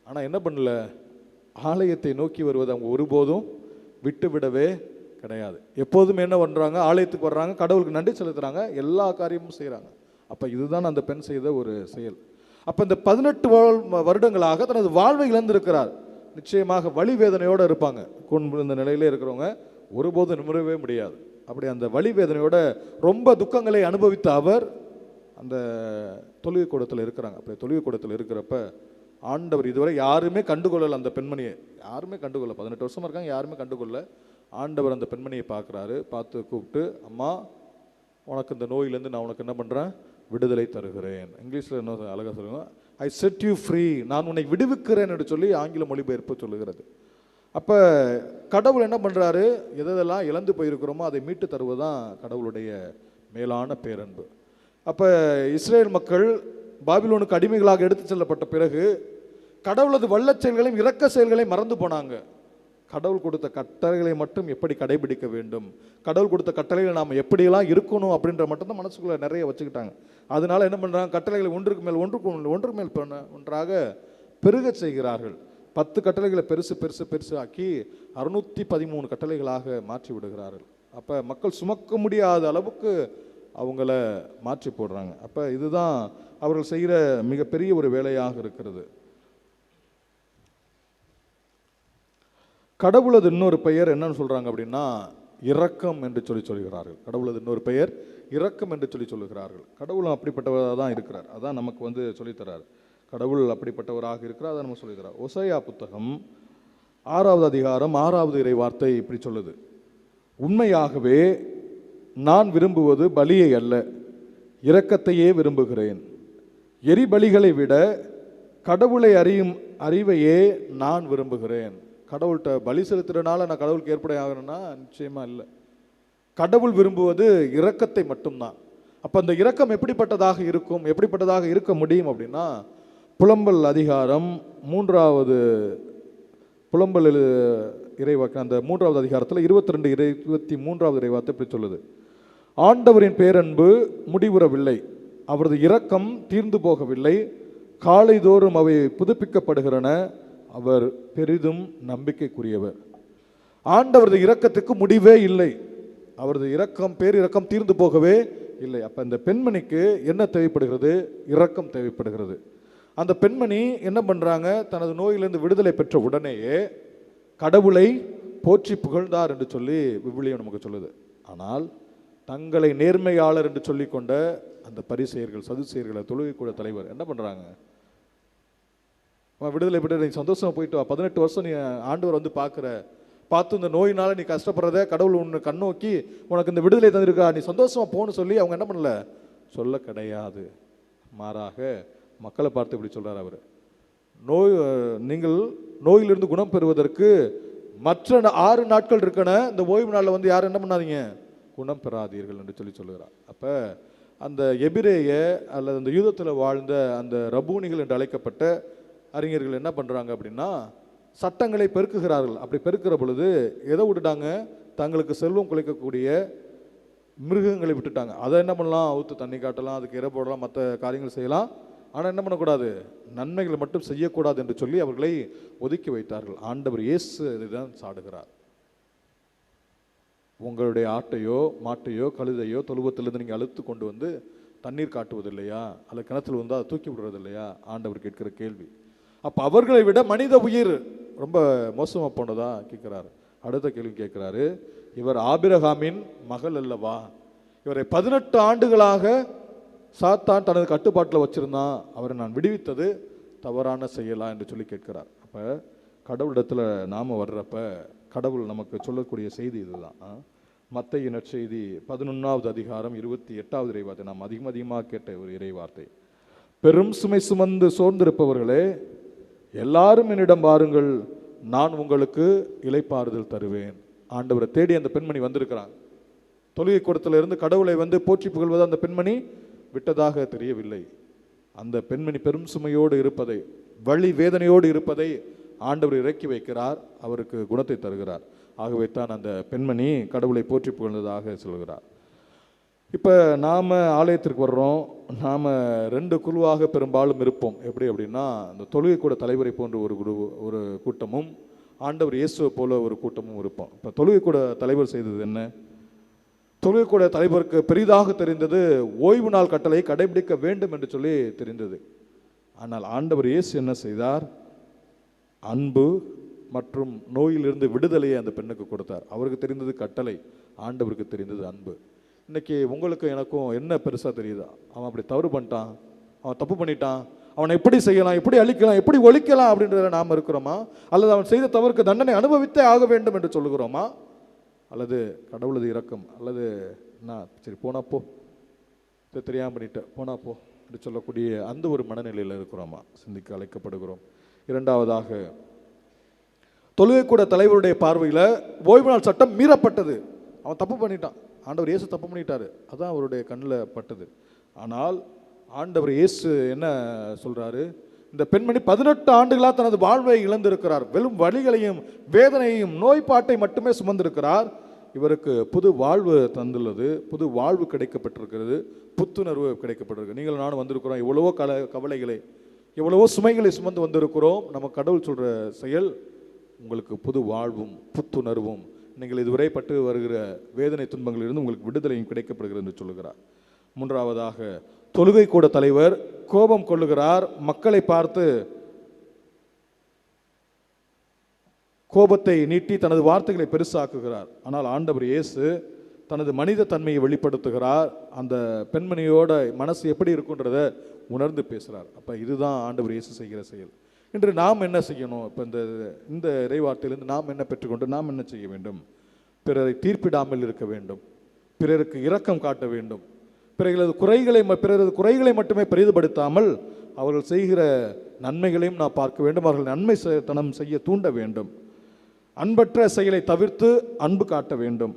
ஆனால் என்ன பண்ணல, ஆலயத்தை நோக்கி வருவது அவங்க ஒருபோதும் விட்டு விடவே கிடையாது. எப்போதுமே என்ன பண்ணுறாங்க, ஆலயத்துக்கு வர்றாங்க, கடவுளுக்கு நன்றி செலுத்துகிறாங்க, எல்லா காரியமும் செய்கிறாங்க. அப்போ இதுதான் அந்த பெண் செய்த ஒரு செயல். அப்போ இந்த 18 வருடங்களாக தனது வாழ்வை இழந்திருக்கிறார். நிச்சயமாக வலி வேதனையோடு இருப்பாங்க. கூன் விழுந்த நிலையிலே இருக்கிறவங்க ஒருபோதும் நிமிரவே முடியாது. அப்படி அந்த வலி வேதனையோட ரொம்ப துக்கங்களை அனுபவித்த அவர் அந்த தொழுகை கூடத்தில் இருக்கிறாங்க. அப்படி தொழுகை கூடத்தில் இருக்கிறப்ப ஆண்டவர் இதுவரை யாருமே கண்டுகொள்ளலை. அந்த பெண்மணியை யாருமே கண்டுகொள்ள, 18 வருஷமாக இருக்காங்க, யாருமே கண்டுகொள்ள. ஆண்டவர் அந்த பெண்மணியை பார்க்குறாரு. பார்த்து கூப்பிட்டு, அம்மா உனக்கு இந்த நோயிலேருந்து நான் உனக்கு என்ன பண்ணுறேன், விடுதலை தருகிறேன். இங்கிலீஷில் என்ன அழகாக சொல்லுங்க, ஐ செட் யூ ஃப்ரீ, நான் உன்னை விடுவிக்கிறேன் என்று சொல்லி ஆங்கில மொழிபெயர்ப்பு சொல்லுகிறது. அப்போ கடவுள் என்ன பண்ணுறாரு, எதெல்லாம் இழந்து போயிருக்கிறோமோ அதை மீட்டு தருவது தான் கடவுளுடைய மேலான பேரன்பு. அப்போ இஸ்ரேல் மக்கள் பாபிலோனுக்கு அடிமைகளாக எடுத்து செல்லப்பட்ட பிறகு கடவுளது வல்லச் செயல்களையும் இரக்க செயல்களையும் மறந்து போனாங்க. கடவுள் கொடுத்த கட்டளைகளை மட்டும் எப்படி கடைபிடிக்க வேண்டும், கடவுள் கொடுத்த கட்டளைகள் நாம் எப்படியெல்லாம் இருக்கணும் அப்படின்ற மட்டும்தான் மனசுக்குள்ளே நிறைய வச்சுக்கிட்டாங்க. அதனால என்ன பண்ணுறாங்க, கட்டளைகளை ஒன்றுக்கு மேல் ஒன்றாக பெருக செய்கிறார்கள். 10 கட்டளைகளை பெருசு ஆக்கி 613 கட்டளைகளாக மாற்றி விடுகிறார்கள். அப்போ மக்கள் சுமக்க முடியாத அளவுக்கு அவங்கள மாற்றி போடுறாங்க. அப்போ இதுதான் அவர்கள் செய்கிற மிகப்பெரிய ஒரு வேலையாக இருக்கிறது. கடவுளது இன்னொரு பெயர் என்னன்னு சொல்கிறாங்க அப்படின்னா இரக்கம் என்று சொல்லுகிறார்கள். கடவுளது இன்னொரு பெயர் இரக்கம் என்று சொல்லுகிறார்கள். கடவுளும் அப்படிப்பட்டவராக தான் இருக்கிறார். அதான் நமக்கு வந்து சொல்லித்தரார். கடவுள் அப்படிப்பட்டவராக இருக்கிறார், அதை நம்ம சொல்லித்தரார். ஓசையா புத்தகம் 6வது அதிகாரம் 6வது இறை வார்த்தை இப்படி சொல்லுது, உண்மையாகவே நான் விரும்புவது பலியை அல்ல, இரக்கத்தையே விரும்புகிறேன். எரிபலிகளை விட கடவுளை அறிவையே நான் விரும்புகிறேன். கடவுள்கிட்ட பலி செலுத்துறதுனால நான் கடவுளுக்கு ஏற்பட ஆகணும்னா நிச்சயமா இல்லை. கடவுள் விரும்புவது இரக்கத்தை மட்டும்தான். அப்போ அந்த இரக்கம் எப்படிப்பட்டதாக இருக்க முடியும் அப்படின்னா, புலம்பல் அதிகாரம் 3வது புலம்பல் இறைவாக்கு அந்த 3வது அதிகாரத்தில் 23வது இறைவார்த்தை இப்படி சொல்லுது, ஆண்டவரின் பேரன்பு முடிவுறவில்லை, அவரது இரக்கம் தீர்ந்து போகவில்லை, காலைதோறும் அவை புதுப்பிக்கப்படுகிறன, அவர் பெரிதும் நம்பிக்கைக்குரியவர். ஆண்டவரது இரக்கத்துக்கு முடிவே இல்லை. அவரது பேரிரக்கம் தீர்ந்து போகவே இல்லை. அப்போ இந்த பெண்மணிக்கு என்ன தேவைப்படுகிறது? இரக்கம் தேவைப்படுகிறது. அந்த பெண்மணி என்ன பண்ணுறாங்க? தனது நோயிலிருந்து விடுதலை பெற்ற உடனேயே கடவுளை போற்றி புகழ்ந்தார் என்று சொல்லி விவிலியம் நமக்கு சொல்லுது. ஆனால் தங்களை நேர்மையாளர் என்று சொல்லிக்கொண்ட அந்த பரிசேயர்கள், சதுசேயர்கள், தொழுகை கூட தலைவர் என்ன பண்ணுறாங்க? விடுதலை பெற்ற நீ சந்தோஷமா போயிட்டு வா, 18 வருஷம் நீ ஆண்டவர் வந்து பார்த்து இந்த நோயினால நீ கஷ்டப்படுறத கடவுள் உன்னை கண்ணோக்கி உனக்கு இந்த விடுதலை தந்திருக்கா, நீ சந்தோஷமா போன்னு சொல்லி அவங்க என்ன பண்ணல? சொல்ல கிடையாது. மாறாக மக்களை பார்த்து இப்படி சொல்றாரு அவர், நீங்கள் நோயிலிருந்து குணம் பெறுவதற்கு மற்ற 6 நாட்கள் இருக்கன, இந்த ஓய்வு நாளில் வந்து யாரும் என்ன பண்ணாதீங்க? குணம் பெறாதீர்கள் என்று சொல்லுகிறார். அப்போ அந்த எபிரேய அல்லது அந்த யூதத்தில் வாழ்ந்த அந்த ரபூனிகள் என்று அழைக்கப்பட்ட அறிஞர்கள் என்ன பண்ணுறாங்க அப்படின்னா, சட்டங்களை பெருக்குகிறார்கள். அப்படி பெருக்கிற பொழுது எதை விட்டுட்டாங்க? தங்களுக்கு செல்வம் குலைக்கக்கூடிய மிருகங்களை விட்டுட்டாங்க. அதை என்ன பண்ணலாம்? அவுத்து தண்ணி காட்டலாம், அதுக்கு இறை போடலாம், மற்ற காரியங்கள் செய்யலாம். ஆனால் என்ன பண்ணக்கூடாது? நன்மைகளை மட்டும் செய்யக்கூடாது என்று சொல்லி அவர்களை ஒதுக்கி வைத்தார்கள். ஆண்டவர் இயேசு இதுதான் சாடுகிறார். உங்களுடைய ஆட்டையோ மாட்டையோ கழுதையோ தொழுவத்திலிருந்து நீங்கள் அழுத்து கொண்டு வந்து தண்ணீர் காட்டுவதில்லையா? அல்ல கிணத்துல வந்து அதை தூக்கி விடுறது இல்லையா? ஆண்டவர் கேட்கிற கேள்வி. அப்போ அவர்களை விட மனித உயிர் ரொம்ப மோசமாக போனதா கேட்கிறாரு. அடுத்த கேள்வி கேட்கிறாரு, இவர் ஆபிரகாமின் மகள் அல்லவா? இவரை 18 ஆண்டுகளாக சாத்தான் தனது கட்டுப்பாட்டில் வச்சிருந்தான், அவரை நான் விடுவித்தது தவறான செய்யலாம் என்று சொல்லி கேட்கிறார். அப்போ கடவுளிடத்தில் நாம் வர்றப்ப கடவுள் நமக்கு சொல்லக்கூடிய செய்தி இதுதான். மத்தேயு நற்செய்தி 11வது அதிகாரம் 28வது இறைவார்த்தை, நாம் அதிகமாக கேட்ட ஒரு இறைவார்த்தை. பெரும் சுமை சுமந்து சோர்ந்திருப்பவர்களே எல்லாரும் என்னிடம் வாருங்கள், நான் உங்களுக்கு இளைப்பாறுதல் தருவேன். ஆண்டவரை தேடி அந்த பெண்மணி வந்திருக்கிறாங்க. தொழுகை கூடத்தில் இருந்து கடவுளை வந்து போற்றி புகழ்வது அந்த பெண்மணி விட்டதாக தெரியவில்லை. அந்த பெண்மணி பெரும் சுமையோடு இருப்பதை, வலி வேதனையோடு இருப்பதை ஆண்டவர் இறக்கி வைக்கிறார், அவருக்கு குணத்தை தருகிறார். ஆகவே தான் அந்த பெண்மணி கடவுளை போற்றி புகழ்ந்ததாக சொல்கிறார். இப்போ நாம் ஆலயத்திற்கு வர்றோம், நாம் 2 குழுவாக பெரும்பாலும் இருப்போம். எப்படி அப்படின்னா, இந்த தொழுகை கூட தலைவரை போன்ற ஒரு கூட்டமும் ஆண்டவர் இயேசுவை போல ஒரு கூட்டமும் இருப்போம். இப்போ தொழுகை கூட தலைவர் செய்தது என்ன? தொழுகை கூட தலைவருக்கு பெரிதாக தெரிந்தது ஓய்வு நாள் கட்டளை கடைபிடிக்க வேண்டும் என்று சொல்லி தெரிந்தது. ஆனால் ஆண்டவர் இயேசு என்ன செய்தார்? அன்பு மற்றும் நோயிலிருந்து விடுதலையை அந்த பெண்ணுக்கு கொடுத்தார். அவருக்கு தெரிந்தது கட்டளை, ஆண்டவருக்கு தெரிந்தது அன்பு. இன்னைக்கு உங்களுக்கு எனக்கும் என்ன பெருசாக தெரியுதா? அவன் அப்படி தவறு பண்ணிட்டான், அவன் தப்பு பண்ணிட்டான், அவனை எப்படி செய்யலாம், எப்படி அழிக்கலாம், எப்படி ஒழிக்கலாம் அப்படின்றத நாம் இருக்கிறோமா? அல்லது அவன் செய்த தவறுக்கு தண்டனை அனுபவித்தே ஆக வேண்டும் என்று சொல்லுகிறோமா? அல்லது கடவுளது இரக்கம், அல்லது நான் சரி போனா போ, தெரியாமல் பண்ணிட்டேன் போனா போ என்று சொல்லக்கூடிய அந்த ஒரு மனநிலையில் இருக்கிறோமா? சிந்திக்க அழைக்கப்படுகிறோம். இரண்டாவதாக, தொழுகை கூட தலைவருடைய பார்வையில் ஓய்வு நாள் சட்டம் மீறப்பட்டது. அவன் தப்பு பண்ணிட்டான், ஆண்டவர் இயேசு தப்பு பண்ணிட்டாரு, அதான் அவருடைய கண்ணில் பட்டது. ஆனால் ஆண்டவர் இயேசு என்ன சொல்றாரு? இந்த பெண்மணி 18 ஆண்டுகளாக தனது வாழ்வை இழந்திருக்கிறார். வெறும் வலிகளையும் வேதனையையும் நோய்பாட்டை மட்டுமே சுமந்திருக்கிறார். இவருக்கு புது வாழ்வு தந்துள்ளது, புது வாழ்வு கிடைக்கப்பட்டிருக்கிறது, புத்துணர்வு கிடைக்கப்பட்டிருக்கு. நீங்களும் நானும் வந்திருக்கிறோம், எவ்வளவோ கவலைகளை, எவ்வளவோ சுமைகளை சுமந்து வந்திருக்கிறோம். நம்ம கடவுள் சொல்கிற செயல், உங்களுக்கு புது வாழ்வும் புத்துணர்வும், நீங்கள் இதுவரை பட்டு வருகிற வேதனை துன்பங்களிலிருந்து உங்களுக்கு விடுதலையும் கிடைக்கப்படுகிறது என்று சொல்லுகிறார். மூன்றாவதாக, தொழுகை கூட தலைவர் கோபம் கொள்ளுகிறார். மக்களை பார்த்து கோபத்தை நீட்டி தனது வார்த்தைகளை பெருசாக்குகிறார். ஆனால் ஆண்டவர் இயேசு தனது மனித தன்மையை வெளிப்படுத்துகிறார். அந்த பெண்மணியோட மனசு எப்படி இருக்குன்றதை உணர்ந்து பேசுகிறார். அப்போ இதுதான் ஆண்டவர் இயேசு செய்கிற செயல். இன்று நாம் என்ன செய்யணும்? இப்போ இந்த இறைவார்த்தையிலிருந்து நாம் என்ன பெற்றுக்கொண்டு நாம் என்ன செய்ய வேண்டும்? பிறரை தீர்ப்பிடாமல் இருக்க வேண்டும், பிறருக்கு இரக்கம் காட்ட வேண்டும், பிறரது குறைகளை மட்டுமே பெரிதுபடுத்தாமல் அவர்கள் செய்கிற நன்மைகளையும் நான் பார்க்க வேண்டும், அவர்கள் நன்மை தனம் செய்ய தூண்ட வேண்டும், அன்பற்ற செயலை தவிர்த்து அன்பு காட்ட வேண்டும்,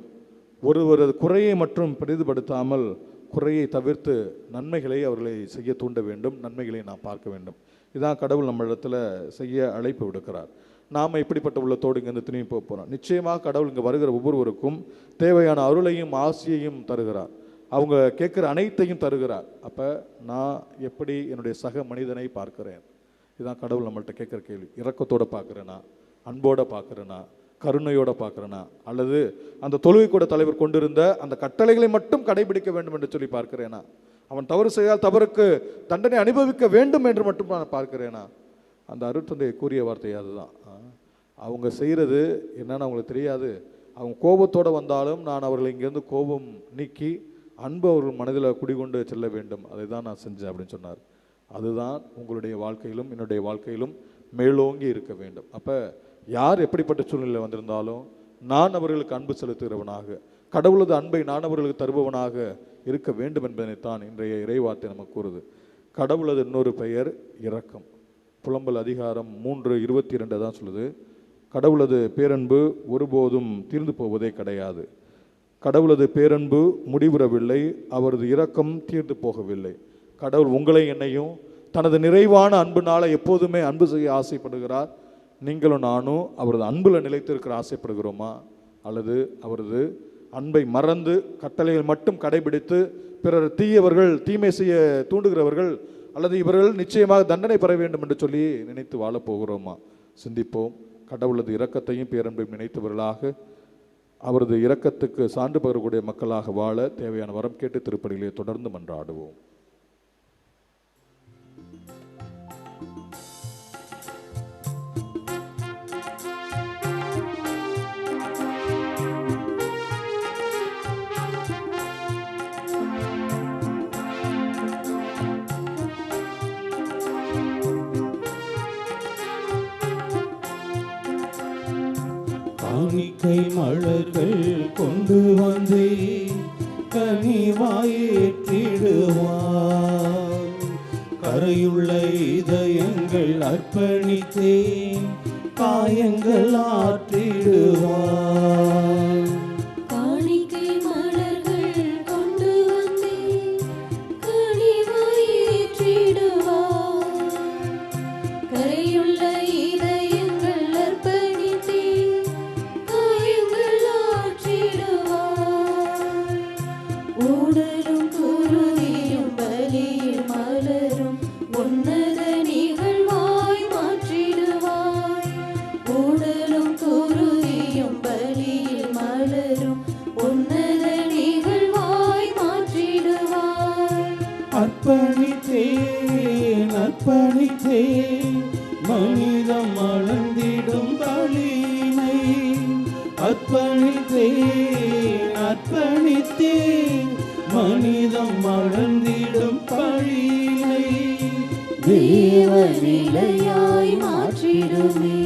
ஒருவரது குறையை மட்டும் பெரிதுபடுத்தாமல் குறையை தவிர்த்து நன்மைகளை அவர்களை செய்ய தூண்ட வேண்டும், நன்மைகளை நாம் பார்க்க வேண்டும். இதான் கடவுள் நம்மளிடத்தில் செய்ய அழைப்பு விடுக்கிறார். நாம் இப்படிப்பட்ட உள்ளத்தோடு இங்கேருந்து திரும்பி போகிறோம். நிச்சயமாக கடவுள் இங்கே வருகிற ஒவ்வொருவருக்கும் தேவையான அருளையும் ஆசியையும் தருகிறார், அவங்க கேட்குற அனைத்தையும் தருகிறார். அப்போ நான் எப்படி என்னுடைய சக மனிதனை பார்க்கிறேன், இதுதான் கடவுள் நம்மள்கிட்ட கேட்குற கேள்வி. இரக்கத்தோடு பார்க்குறேனா, அன்போடு பார்க்குறேனா, கருணையோடு பார்க்குறேனா, அல்லது அந்த தொழுகை கூட தலைவர் கொண்டிருந்த அந்த கட்டளைகளை மட்டும் கடைபிடிக்க வேண்டும் என்று சொல்லி பார்க்கிறேனா, அவன் தவறு செய்தால் தவறுக்கு தண்டனை அனுபவிக்க வேண்டும் என்று மட்டும் நான் பார்க்கிறேனா? அந்த அருட்தந்தை கூறிய வார்த்தை அதுதான். அவங்க செய்கிறது என்னன்னு அவங்களுக்கு தெரியாது. அவங்க கோபத்தோடு வந்தாலும் நான் அவர்களை இங்கேருந்து கோபம் நீக்கி அன்பு அவர்கள் மனதில் குடிகொண்டு செல்ல வேண்டும், அதை தான் நான் செஞ்சேன் அப்படின்னு சொன்னார். அதுதான் உங்களுடைய வாழ்க்கையிலும் என்னுடைய வாழ்க்கையிலும் மேலோங்கி இருக்க வேண்டும். அப்போ யார் எப்படிப்பட்ட சூழ்நிலை வந்திருந்தாலும் நான் அவர்களுக்கு அன்பு செலுத்துகிறவனாக, கடவுளது அன்பை நான் அவர்களுக்கு தருபவனாக இருக்க வேண்டும் என்பதனைத்தான் இன்றைய இறைவார்த்தை நமக்கு கூறுது. கடவுளது இன்னொரு பெயர் இரக்கம். புலம்பல் அதிகாரம் 3:22 தான் சொல்லுது, கடவுளது பேரன்பு ஒருபோதும் தீர்ந்து போவதே கிடையாது. கடவுளது பேரன்பு முடிவுறவில்லை, அவரது இரக்கம் தீர்ந்து போகவில்லை. கடவுள் உங்களை என்னையும் தனது நிறைவான அன்புனால எப்போதுமே அன்பு செய்ய ஆசைப்படுகிறார். நீங்களும் நானும் அவரது அன்பில் நிலைத்திருக்கிற ஆசைப்படுகிறோமா, அல்லது அவரது அன்பை மறந்து கட்டளைகள் மட்டும் கடைபிடித்து பிறர் தீயவர்கள், தீமை செய்ய தூண்டுகிறவர்கள், அல்லது இவர்கள் நிச்சயமாக தண்டனை பெற வேண்டும் என்று சொல்லி நினைத்து வாழப்போகிறோமா? சிந்திப்போம். கடவுளது இரக்கத்தையும் பேரன்பையும் நினைத்தவர்களாக அவரது இரக்கத்துக்கு சான்று பகரக்கூடிய மக்களாக வாழ தேவையான வரம் கேட்டு திருப்பலியிலே தொடர்ந்து மன்றாடுவோம். காணிக்கை மலர்கள் கொண்டு வந்தே கனிவாயேற்றிடுவார். கரையுள்ள இதயங்கள் அர்ப்பணித்தேன், காயங்கள் ஆற்றிடுவார். காணிக்கை மலர்கள் கொண்டு வந்தே கனிவாயேற்றிடுவார். கரையுள்ள இதயங்கள் அர்ப்பணித்தேன், காயங்கள் ஆற்றிடுவார். ஊடலும் குருதியும் பலியும் மலரும் உன்னத நிகழ்வாய் மாற்றிடுவாய். ஊடலும் குருதியும் பலியும் மலரும் உன்னத நிகழ்வாய் மாற்றிடுவாய். அர்ப்பணித்தேன் அர்ப்பணித்தேன் மனிதம் மலர்ந்திடும் பலியினை. அர்ப்பணித்தேன் அர்ப்பணித்தேன் மனிதம் மலர்ந்திடும் பலியினை. தேவநிலையாய் மாற்றிடுமே,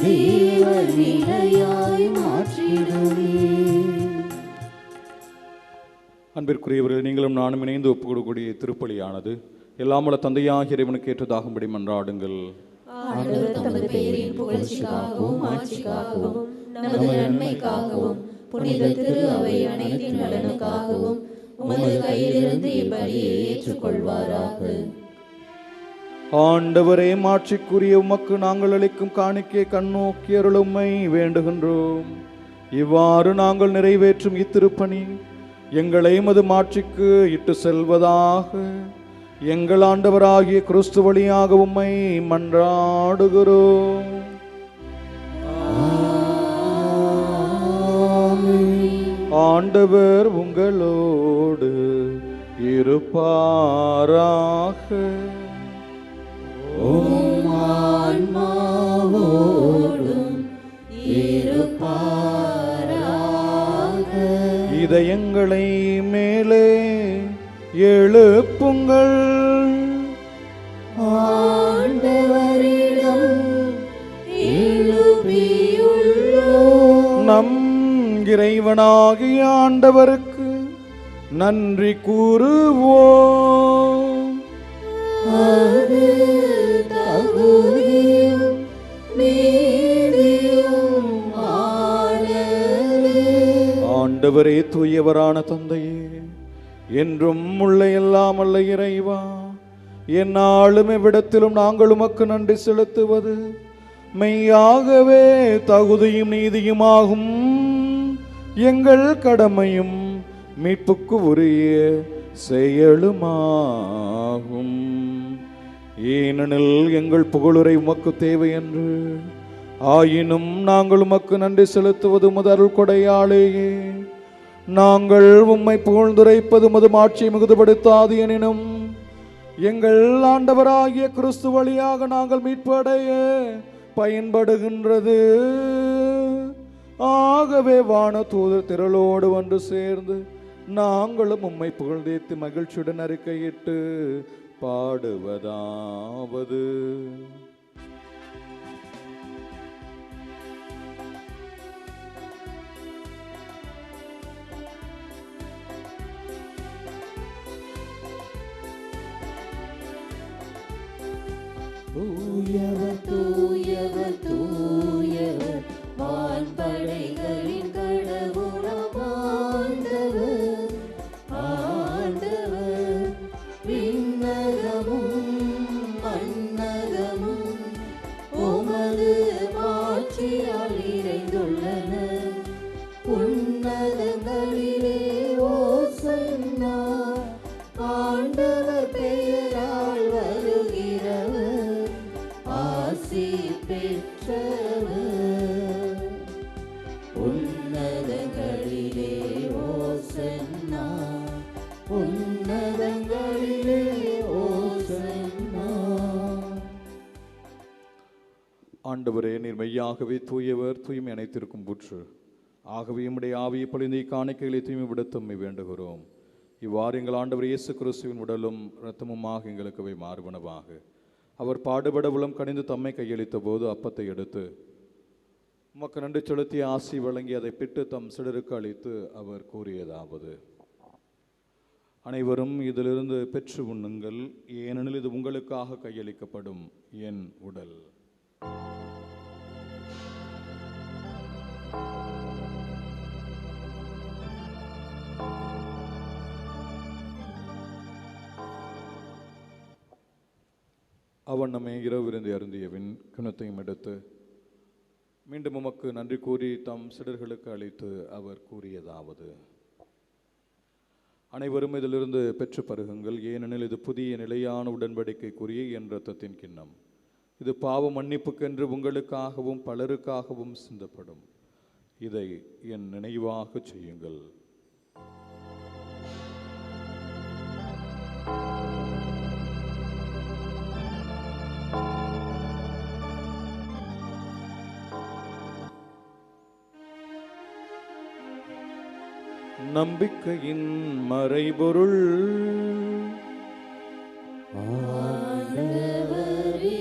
தேவநிலையாய் மாற்றிடுமே. அன்பிற்குரியவர்கள், நீங்களும் நானும் இணைந்து ஒப்புக் கொடுக்கக்கூடிய திருப்பலியானது எல்லாமல்ல தந்தையாகிய இறைவனுக்கு ஏற்றதாகும்படி மன்றாடுங்கள். ஆண்டவர் தமது பெயரின் புகழ்ச்சிக்காகவும் ஆட்சிக்காகவும் நமது நன்மைக்காகவும் புனித திரு அவை அனைத்தின் நலனுக்காகவும் உமது கையிலிருந்து இப்பலியை ஏற்றுக்கொள்வாராக. ஆண்டவரே, மாட்சிக்குரிய உமக்கு நாங்கள் அளிக்கும் காணிக்கை கண்ணோக்கி அருளுமை வேண்டுகின்றோம். இவ்வாறு நாங்கள் நிறைவேற்றும் இத்திருப்பணி எங்களை மது மாட்சிக்கு இட்டு செல்வதாக எங்கள் ஆண்டவராகிய கிறிஸ்து வழியாக உம்மை மன்றாடுகிறோம். ஆண்டவர் உங்களோடு இருப்பாராக. இதயங்களை மேலே எழுப்புங்கள். நம் இறைவனாகிய ஆண்டவருக்கு நன்றி கூறுவோம். ஆண்டவரே, தூயவரான தந்தையே, என்றும் உள்ள எல்லாம் அல்ல இறைவா, எந்நாளும் எவ்விடத்திலும் நாங்கள் உமக்கு நன்றி செலுத்துவது மெய்யாகவே தகுதியும் நீதியுமாகும். எங்கள் கடமையும் மீட்புக்கு உரிய செயலுமாகும். ஏனெனில் எங்கள் புகழுரை உமக்கு தேவை என்று. ஆயினும் நாங்கள் உமக்கு நன்றி செலுத்துவது முதல் கொடையாளேயே. நாங்கள் உம்மை புகழ்ந்துரைப்பது மது மாட்சியை மிகுதுபடுத்தாது எனினும் எங்கள் ஆண்டவராகிய கிறிஸ்து வழியாக நாங்கள் மீட்படைய பயன்படுகின்றது. ஆகவே வான தூதர் திரளோடு ஒன்று சேர்ந்து நாங்களும் உம்மை புகழ்ந்தேத்து மகிழ்ச்சியுடன் அறிக்கையிட்டு பாடுவதாவது. தூயவர் தூயவர் தூயவர் வான்படைகளின் கடவுளாம் ஆண்டவர். ஆண்டவர் விண்ணகமும் மண்ணகமும் உமது மாட்சியால் நிறைந்துள்ளன. உன்னதங்களிலே ஓசன்னா. ஆண்டவர் பெயரால் வருகிறவர் ஆசி பெற்றவர். உன்னதங்களிலே ஓசன்னா. உன்னதங்களிலே ஓசன்னா. ஆண்டவரே, நீர் மெய்யாகவே தூயவர், தூய்மை அனைத்திற்கும் புற்று. ஆகவே உம்முடைய ஆவியை பொழிந்து காணிக்கைகளை தூய்மைப்படுத்த உம்மை வேண்டுகிறோம். இவ்வாறு எங்கள் ஆண்டவர் இயேசு கிறிஸ்துவின் உடலும் இரத்தமுமாக எங்களுக்குவை மாறுவனவாக. அவர் பாடுபட உளம் கனிந்து தம்மை கையளித்த போது அப்பத்தை எடுத்து உமக்கு நன்றி செலுத்தி ஆசி வழங்கி அதை பிட்டு தம் சிலருக்கு அளித்து அவர் கூறியதாவது: அனைவரும் இதிலிருந்து பெற்று உண்ணுங்கள், ஏனெனில் இது உங்களுக்காக கையளிக்கப்படும் என் உடல். அவன் நம்மை இரவு விருந்து அருந்தியவின் கிணத்தையும் எடுத்து மீண்டும் உமக்கு நன்றி கூறி தம் சிடர்களுக்கு அளித்து அவர் கூறியதாவது: அனைவரும் இதிலிருந்து பெற்று பருகுங்கள், ஏனெனில் இது புதிய நிலையான உடன்படிக்கைக்குரிய என் இரத்தத்தின் கிண்ணம். இது பாவ மன்னிப்புக்கென்று உங்களுக்காகவும் பலருக்காகவும் சிந்தப்படும். இதை என் நினைவாக செய்யுங்கள். நம்பிக்கையின் மறைபொருள். ஆண்டவரே,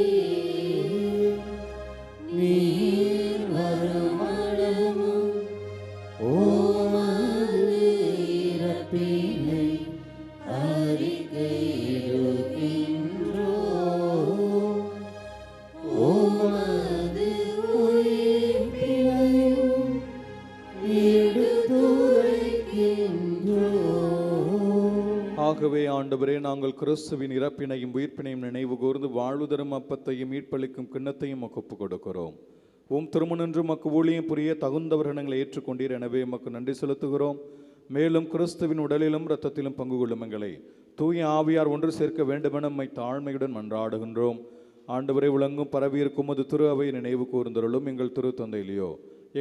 நீர் வருமளவும் உமது இறப்பினை அறிக்கையிடுகின்றோம். உமது உயிர்ப்பினையும் ஆகவே ஆண்டவரே, நாங்கள் கிறிஸ்துவின் இறப்பினையும் உயிர்ப்பினையும் நினைவு கூர்ந்து வாழ்வு தரும் அப்பத்தையும் மீட்பளிக்கும் கிண்ணத்தையும் ஒப்பு கொடுக்கிறோம். திருமணன்று மக்கு ஊழியம் புரிய தகுந்தவர்களை ஏற்றுக்கொண்டீர். எனவே மக்கு நன்றி செலுத்துகிறோம். மேலும் கிறிஸ்துவின் உடலிலும் இரத்தத்திலும் பங்கு கொள்ளும் எங்களை தூய ஆவியார் ஒன்று சேர்க்க வேண்டுமென நம்மை தாழ்மையுடன் மன்றாடுகின்றோம். ஆண்டவரை விளங்கும் பரவியிருக்கும் அது திரு அவை நினைவு கூர்ந்தருளும். எங்கள் திரு தந்தையிலையோ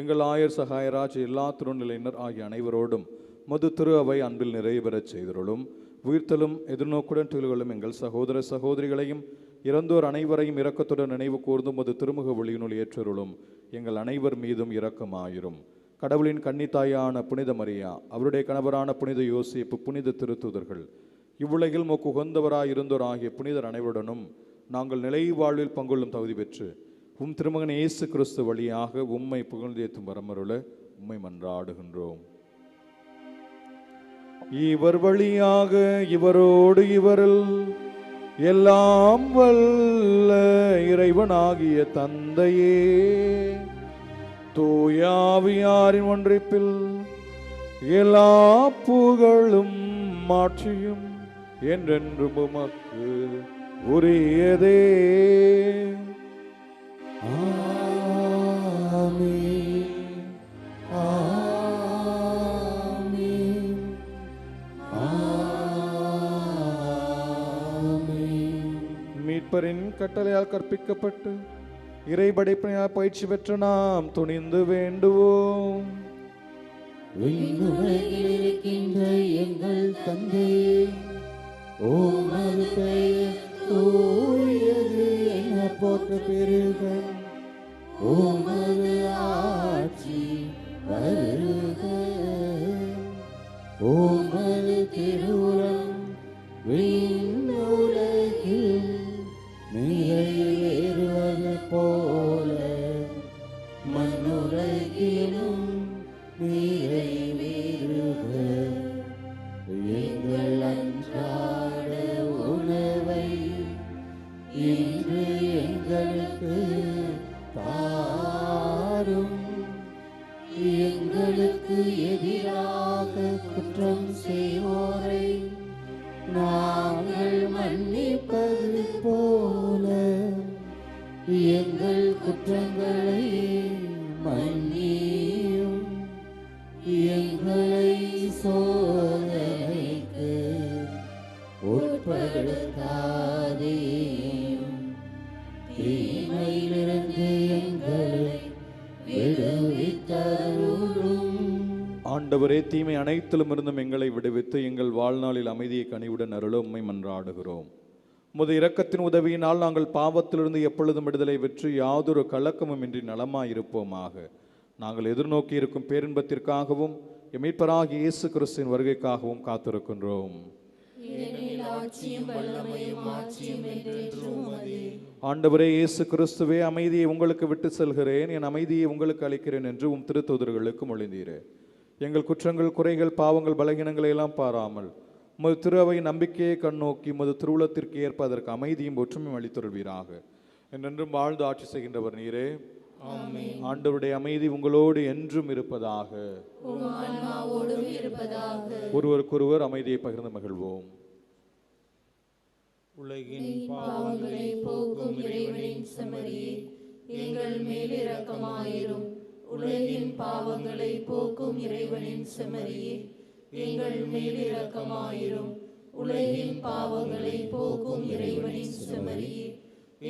எங்கள் ஆயர் சகாயராஜ் எல்லா திருநிலையினர் ஆகிய அனைவரோடும் மது திரு அவை அன்பில் நிறைவேறச் செய்தருளும். உயிர்த்தலும் எதிர்நோக்குடன் துயில்களும் எங்கள் சகோதர சகோதரிகளையும் இறந்தோர் அனைவரையும் இரக்கத்துடன் நினைவு கூர்ந்தும் மது திருமுக ஒளியினுள் ஏற்றருளும். எங்கள் அனைவர் மீதும் இரக்கமாயிரும். கடவுளின் கன்னித்தாயான புனித மரியா, அவருடைய கணவரான புனித யோசேப்பு, புனித திருத்தூதர்கள், இவ்வுலகில் உகந்தவராயிருந்தோர் ஆகிய புனிதர் அனைவருடனும் நாங்கள் நிலை வாழ்வில் பங்கொள்ளும் தகுதி பெற்று திருமகன் இயேசு கிறிஸ்து வழியாக உம்மை புகழ்ந்தேத்தும் வரமருள உம்மை மன்றாடுகின்றோம். இவர் வழியாக இவரோடு இவரில் எல்லாம் வல்ல இறைவனாகிய தந்தையே, தூயாவியாரின் ஒன்றிப்பில் எல்லா புகழும் மாட்சியும் என்றென்றும் உமக்கு உரியதே. மீட்பரின் கட்டளையால் கற்பிக்கப்பட்டு இறைபடைப்பினால் பயிற்சி பெற்ற நாம் துணிந்து வேண்டுவோம். விண்ணுலகில் இருக்கின்ற எங்கள் தந்தையே, உமது பெயர் தூயது என போற்ற பெறுக. உமது ஆட்சி வருக. உமது திருவுளம் விண்ணுலகில் நிறைவேறுவது போல மண்ணுலகிலும் நிறைவேறுக. எங்கள் அன்றாட உணவை இன்று எங்களுக்கு தாரும். எங்களுக்கு எதிராக குற்றம் செய்வோரை நாங்கள் மன்னிப்பது போல எங்கள் குற்றங்களை மன்னியும். எங்களை சோதனைக்கு உட்படுத்தாதேயும். தீமையிலிருந்து எங்களை விடுவித்தருளும். ஆண்டவரே, தீமை அனைத்திலும் இருந்தும் எங்களை விடுவித்து எங்கள் வாழ்நாளில் அமைதியை கனிவுடன் அருள உம்மை மன்றாடுகிறோம். உமது இரக்கத்தின் உதவியினால் நாங்கள் பாவத்திலிருந்து எப்பொழுதும் விடுதலை பெற்று யாதொரு கலக்கமும் இன்றி நலமாயிருப்போமாக. நாங்கள் எதிர்நோக்கி இருக்கும் பேரின்பத்திற்காகவும் மீட்பராகிய இயேசு கிறிஸ்துவின் வருகைக்காகவும் காத்திருக்கின்றோம். ஆண்டவரே இயேசு கிறிஸ்துவே, அமைதியை உங்களுக்கு விட்டு செல்கிறேன், என் அமைதியை உங்களுக்கு அளிக்கிறேன் என்று உம் திருத்தூதர்களுக்கு மொழிந்தீரே. எங்கள் குற்றங்கள், குறைகள், பாவங்கள், பலகீனங்களை எல்லாம் பாராமல் உமது திரு அவை நம்பிக்கையை கண்ணோக்கி உமது திருவுளத்திற்கு ஏற்ப அதற்கு அமைதியும் ஒற்றுமையும் அளித்தருள்வீராக. என்றென்றும் வாழ்ந்து ஆட்சி செய்கின்றவர் நீரே. ஆண்டவருடைய அமைதி உங்களோடு என்றும் இருப்பதாக. ஒருவருக்கொருவர் அமைதியை பகிர்ந்து மகிழ்வோம். உலகின் பாவங்களை போக்கும் இறைவனின் செம்மறியே, எங்கள் மேல் இரக்கமாயிரும். உலகின் பாவங்களை போக்கும் இறைவனின் செம்மறியே, எங்கள் மேல் இரக்கமாயிரும். உலகின் பாவங்களை போக்கும் இறைவனின் செம்மறியே,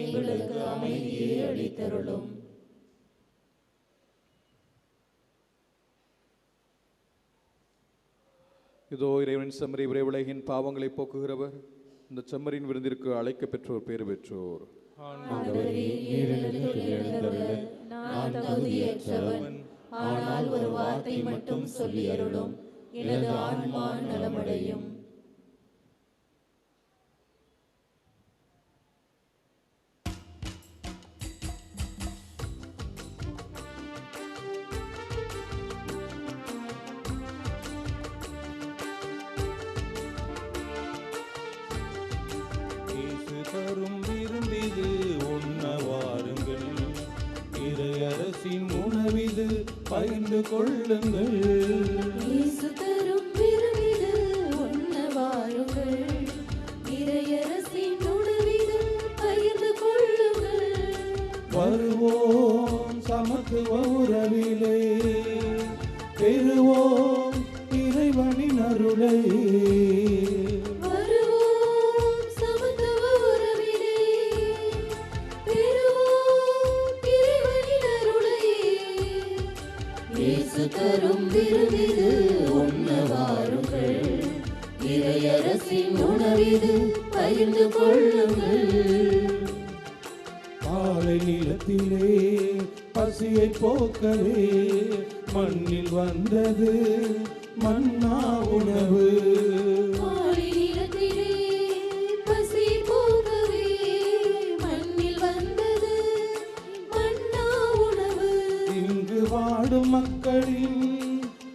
எங்களுக்கு அமைதியை அளித்தருளும். இதோ இறைவனின் செம்மறி, இவரே உலகின் பாவங்களை போக்குகிறவர். இந்த செம்மறியின் விருந்திற்கு அழைக்க பெற்றோர், பேறு பெற்றோர். நான் தகுதியற்றவன், ஆனால் ஒரு வார்த்தை மட்டும் சொல்லி அருளும், எனது ஆன்மா நலமடையும். தரும் விருந்திது உண்ண வாருங்கள், இறையரசின் உணவிது பகிர்ந்து கொள்ளுங்கள். இயேசு தரும் விருந்திது உண்ண வாருங்கள், இறையரசின் உணவிது பகிர்ந்து கொள்ளுங்கள். வருவோம் சமத்துவ உறவிலே, பெறுவோம் இறைவனின் அருளை. தரும் விருந்திது உண்ண வாருங்கள், இறையரசின் உணவிது பகிர்ந்து கொள்ளுங்கள். பாலை நிலத்திலே பசியை போக்கவே மண்ணில் வந்தது மன்னா உணவு. வாடும் மக்களின்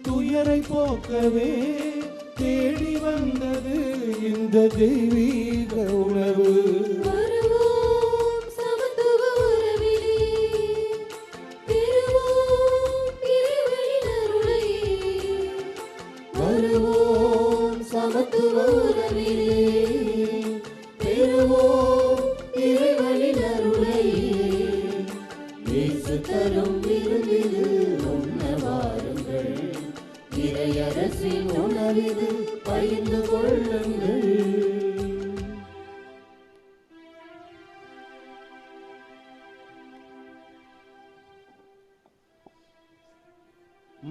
துயரை போக்கவே தேடி வந்தது இந்த தெய்வீக உணவு. வருவோம் சமத்துவ உறவிலே, பெறுவோம் இறைவனின் அருளை. இயேசு தரும் விருந்திது உண்ண வாருங்கள், இறையரசின் உணவிது பகிர்ந்து கொள்ளுங்கள்.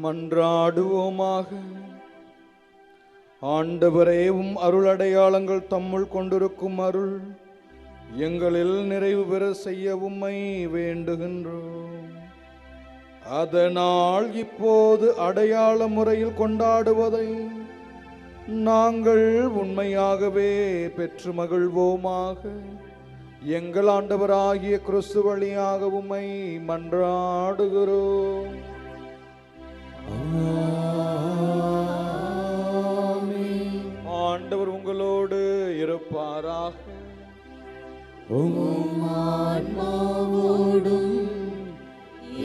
மன்றாடுவோமாக. ஆண்டவரே, அருள் அடையாளங்கள் தம்முள் கொண்டிருக்கும் அருள் எங்களில் நிறைவு பெற செய்ய உம்மை வேண்டுகின்றோம். அதனால் இப்போது அடையாள முறையில் கொண்டாடுவதை நாங்கள் உண்மையாகவே பெற்று மகிழ்வோமாக. எங்கள் ஆண்டவராகிய கிறிஸ்து வழியாக உம்மை மன்றாடுகிறோம். ஆண்டவர் உங்களோடு இருப்பாராக. ஆன்மாவோடும்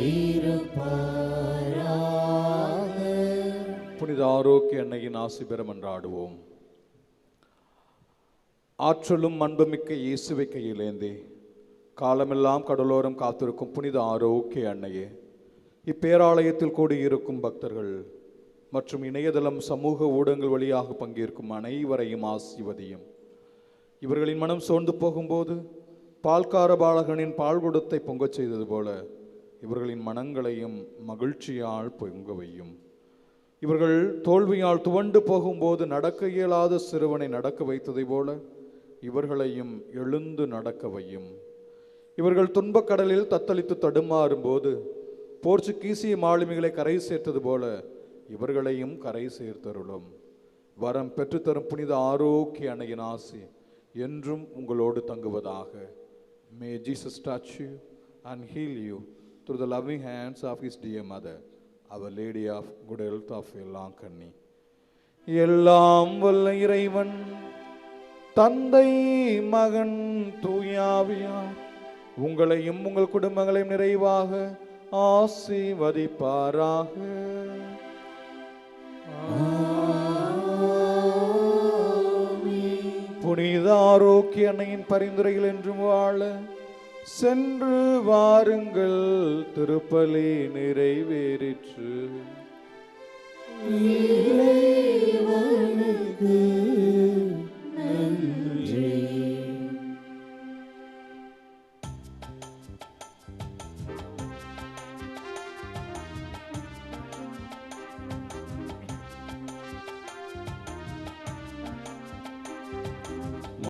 இருப்பாராக. புனித ஆரோக்கிய அன்னையின் ஆசி பெற மன்றாடுவோம். ஆற்றலும் அன்புமிக்க இயேசுவை கையிலேந்தே காலமெல்லாம் கடலோரம் காத்திருக்கும் புனித ஆரோக்கிய அன்னையே, இப்பேராலயத்தில் கூடியிருக்கும் பக்தர்கள் மற்றும் இணையதளம் சமூக ஊடகங்கள் வழியாக பங்கேற்கும் அனைவரையும் ஆசிர்வதியும். இவர்களின் மனம் சோர்ந்து போகும்போது பால்கார பாலகனின் பால்குடத்தை பொங்கச் செய்தது போல இவர்களின் மனங்களையும் மகிழ்ச்சியால் பொங்க வையும். இவர்கள் தோல்வியால் துவண்டு போகும்போது நடக்க இயலாத சிறுவனை நடக்க வைத்ததை போல இவர்களையும் எழுந்து நடக்க வையும். இவர்கள் துன்பக்கடலில் தத்தளித்து தடுமாறும் போது போர்ச்சுகீசிய மாலுமிகளை கரை சேர்த்தது போல இவர்களையும் கரை சேர்த்தருளும். வரம் பெற்றுத்தரும் புனித ஆரோக்கிய அன்னையின் ஆசி என்றும் உங்களோடு தங்குவதாக. May Jesus touch you and heal you through the loving hands of his dear mother, Our Lady of Good Health of Vellankani. எல்லாம் வல்ல இறைவன் தந்தை மகன் தூயாவியார் உங்களையும் உங்கள் குடும்பங்களையும் நிறைவாக ஆசீர்வதிப்பாராக. புனித ஆரோக்கிய அன்னையின் பரிந்துரையில் என்றும் வாழ சென்று வாருங்கள். திருப்பலி நிறைவேறிற்று. இறைவனுக்கு நன்றி.